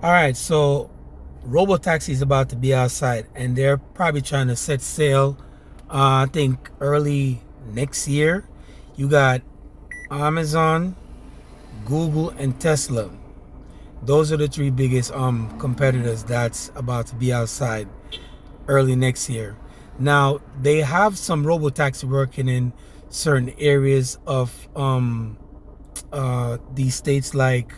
All right, so Robo-Taxi is about to be outside, and they're probably trying to set sail, I think, early next year. You got Amazon, Google, and Tesla. Those are the three biggest competitors that's about to be outside early next year. Now, they have some Robo-Taxi working in certain areas of these states like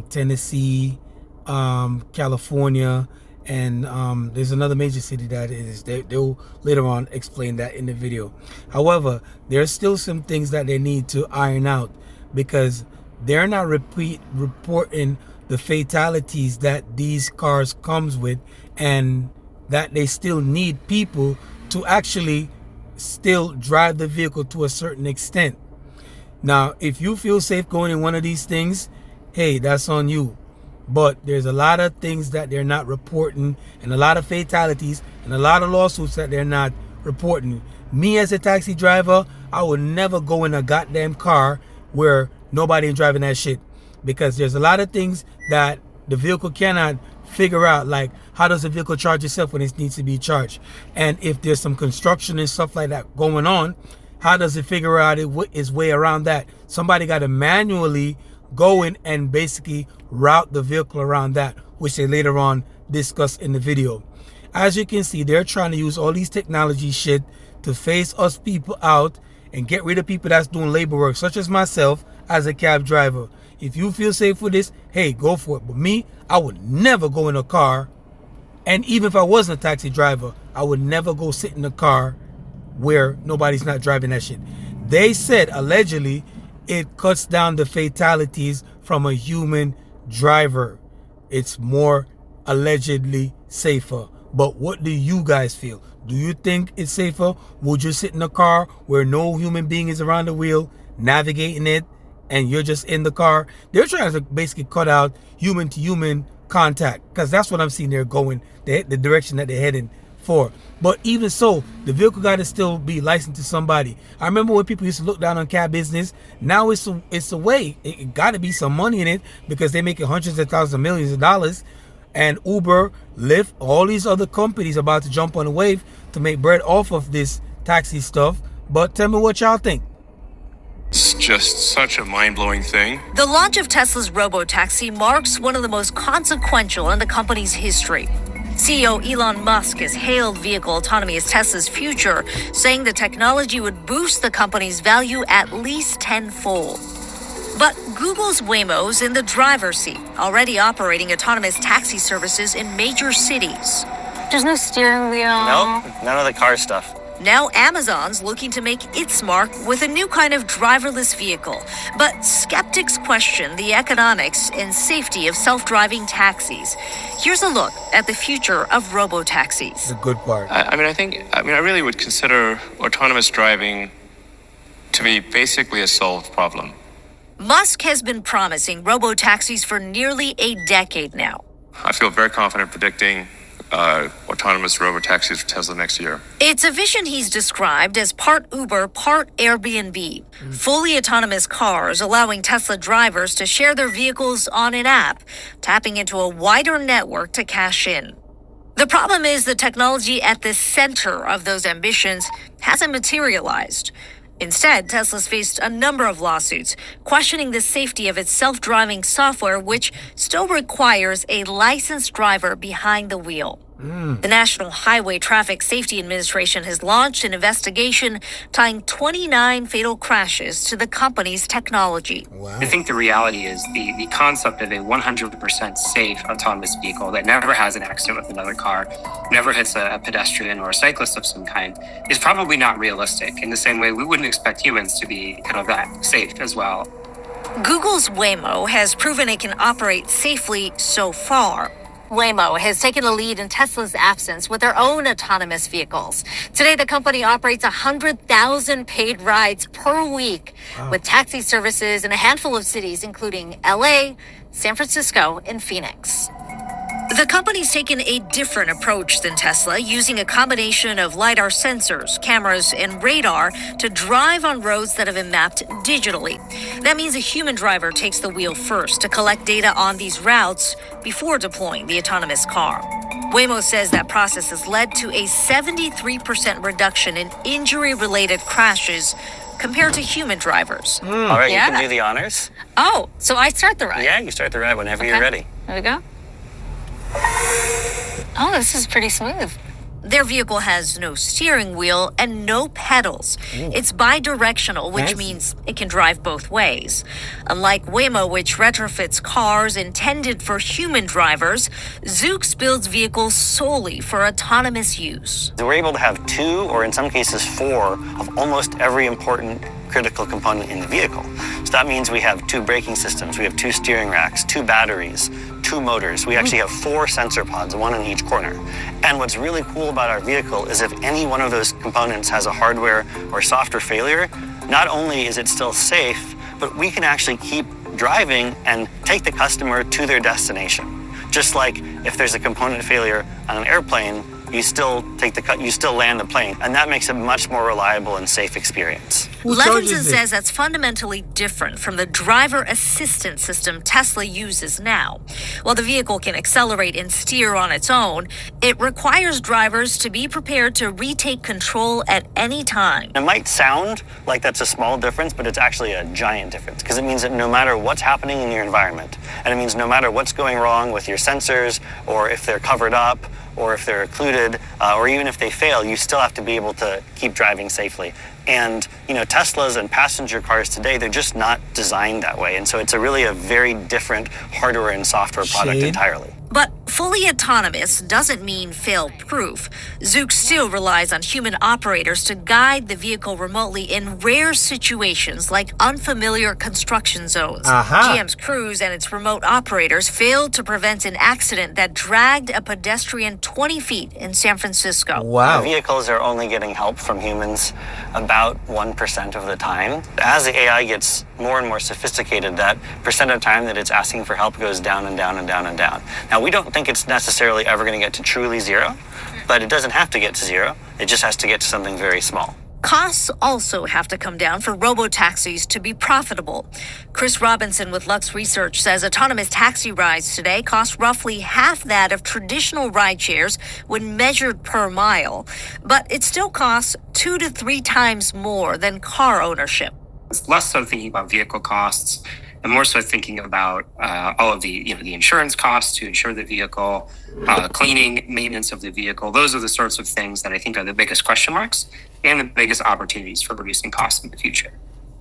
Tennessee, California, and there's another major city that is. They'll later on explain that in the video. However, there's still some things that they need to iron out because they're not reporting the fatalities that these cars comes with, and that they still need people to actually still drive the vehicle to a certain extent. Now, if you feel safe going in one of these things, hey, that's on you. But there's a lot of things that they're not reporting, and a lot of fatalities, and a lot of lawsuits that they're not reporting. Me as a taxi driver, I would never go in a goddamn car where nobody is driving that shit, because there's a lot of things that the vehicle cannot figure out, like how does the vehicle charge itself when it needs to be charged, and if there's some construction and stuff like that going on, how does it figure out its way around that? Somebody got to manually go in and basically route the vehicle around that, which they later on discuss in the video. As you can see, they're trying to use all these technology shit to phase us people out and get rid of people that's doing labor work, such as myself as a cab driver. If you feel safe with this, hey, go for it. But me, I would never go in a car, and even if I wasn't a taxi driver, I would never go sit in a car where nobody's not driving that shit. They said allegedly it cuts down the fatalities from a human driver. It's more allegedly safer. But what do you guys feel? Do you think it's safer? Would you sit in a car where no human being is around the wheel navigating it and you're just in the car? They're trying to basically cut out human to human contact, because that's what I'm seeing they're going, the direction that they're heading for. But even so, the vehicle got to still be licensed to somebody. I remember when people used to look down on cab business. Now it's a way. It got to be some money in it, because they're making hundreds of thousands of millions of dollars. And Uber, Lyft, all these other companies are about to jump on the wave to make bread off of this taxi stuff. But tell me what y'all think. It's just such a mind-blowing thing. The launch of Tesla's Robo-Taxi marks one of the most consequential in the company's history. CEO Elon Musk has hailed vehicle autonomy as Tesla's future, saying the technology would boost the company's value at least tenfold. But Google's Waymo's in the driver's seat, already operating autonomous taxi services in major cities. There's no steering wheel. Nope, none of the car stuff. Now Amazon's looking to make its mark with a new kind of driverless vehicle. But skeptics question the economics and safety of self-driving taxis. Here's a look at the future of robo-taxis. The good part. I really would consider autonomous driving to be basically a solved problem. Musk has been promising robo-taxis for nearly a decade now. I feel very confident predicting autonomous robo-taxis for Tesla next year. It's a vision he's described as part Uber, part Airbnb. Fully autonomous cars allowing Tesla drivers to share their vehicles on an app, tapping into a wider network to cash in. The problem is the technology at the center of those ambitions hasn't materialized. Instead, Tesla's faced a number of lawsuits questioning the safety of its self-driving software, which still requires a licensed driver behind the wheel. The National Highway Traffic Safety Administration has launched an investigation tying 29 fatal crashes to the company's technology. Wow. I think the reality is the concept of a 100% safe autonomous vehicle that never has an accident with another car, never hits a pedestrian or a cyclist of some kind, is probably not realistic. In the same way, we wouldn't expect humans to be kind of that safe as well. Google's Waymo has proven it can operate safely so far. Waymo has taken the lead in Tesla's absence with their own autonomous vehicles. Today, the company operates 100,000 paid rides per week with taxi services in a handful of cities, including LA, San Francisco, and Phoenix. The company's taken a different approach than Tesla, using a combination of LIDAR sensors, cameras, and radar to drive on roads that have been mapped digitally. That means a human driver takes the wheel first to collect data on these routes before deploying the autonomous car. Waymo says that process has led to a 73% reduction in injury-related crashes compared to human drivers. All right, Yeah. you can do the honors. Oh, so I start the ride. Yeah, you start the ride whenever you're ready. There we go. Oh, this is pretty smooth. Their vehicle has no steering wheel and no pedals. It's bi-directional, which Fancy. means it can drive both ways. Unlike Waymo, which retrofits cars intended for human drivers, Zoox builds vehicles solely for autonomous use. So we're able to have 2, or in some cases 4, of almost every important critical component in the vehicle. So that means we have 2 braking systems, we have 2 steering racks, 2 batteries, 2 motors. We actually have 4 sensor pods, 1 in each corner. And what's really cool about our vehicle is if any one of those components has a hardware or software failure, not only is it still safe, but we can actually keep driving and take the customer to their destination. Just like if there's a component failure on an airplane, you still land the plane, and that makes it a much more reliable and safe experience. Who charges Levinson it? says that's fundamentally different from the driver assistance system Tesla uses now. While the vehicle can accelerate and steer on its own, it requires drivers to be prepared to retake control at any time. It might sound like that's a small difference, but it's actually a giant difference, because it means that no matter what's happening in your environment, and it means no matter what's going wrong with your sensors, or if they're covered up, or if they're occluded, or even if they fail, you still have to be able to keep driving safely. And, Teslas and passenger cars today, they're just not designed that way. And so it's really a very different hardware and software product Shade. entirely. But fully autonomous doesn't mean fail-proof. Zoox still relies on human operators to guide the vehicle remotely in rare situations like unfamiliar construction zones. Aha. GM's crews and its remote operators failed to prevent an accident that dragged a pedestrian 20 feet in San Francisco. Wow. Vehicles are only getting help from humans about 1% of the time. As the AI gets more and more sophisticated, that percent of time that it's asking for help goes down and down and down and down. Now, we don't think it's necessarily ever going to get to truly zero, but it doesn't have to get to zero. It just has to get to something very small. Costs also have to come down for robo-taxis to be profitable. Chris Robinson with Lux Research says autonomous taxi rides today cost roughly half that of traditional ride shares when measured per mile. But it still costs 2 to 3 times more than car ownership. It's less so thinking about vehicle costs and more so thinking about all of the the insurance costs to insure the vehicle, cleaning, maintenance of the vehicle. Those are the sorts of things that I think are the biggest question marks and the biggest opportunities for reducing costs in the future.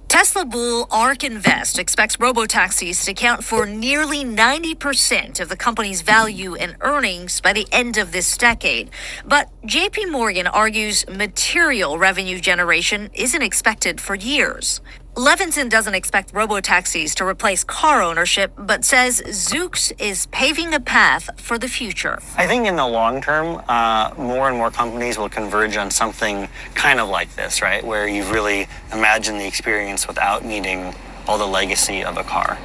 Tesla bull ARK Invest expects robo-taxis to account for nearly 90% of the company's value and earnings by the end of this decade. But JP Morgan argues material revenue generation isn't expected for years. Levinson doesn't expect robo-taxis to replace car ownership, but says Zoox is paving a path for the future. I think in the long term, more and more companies will converge on something kind of like this, right? Where you really imagine the experience without needing all the legacy of a car.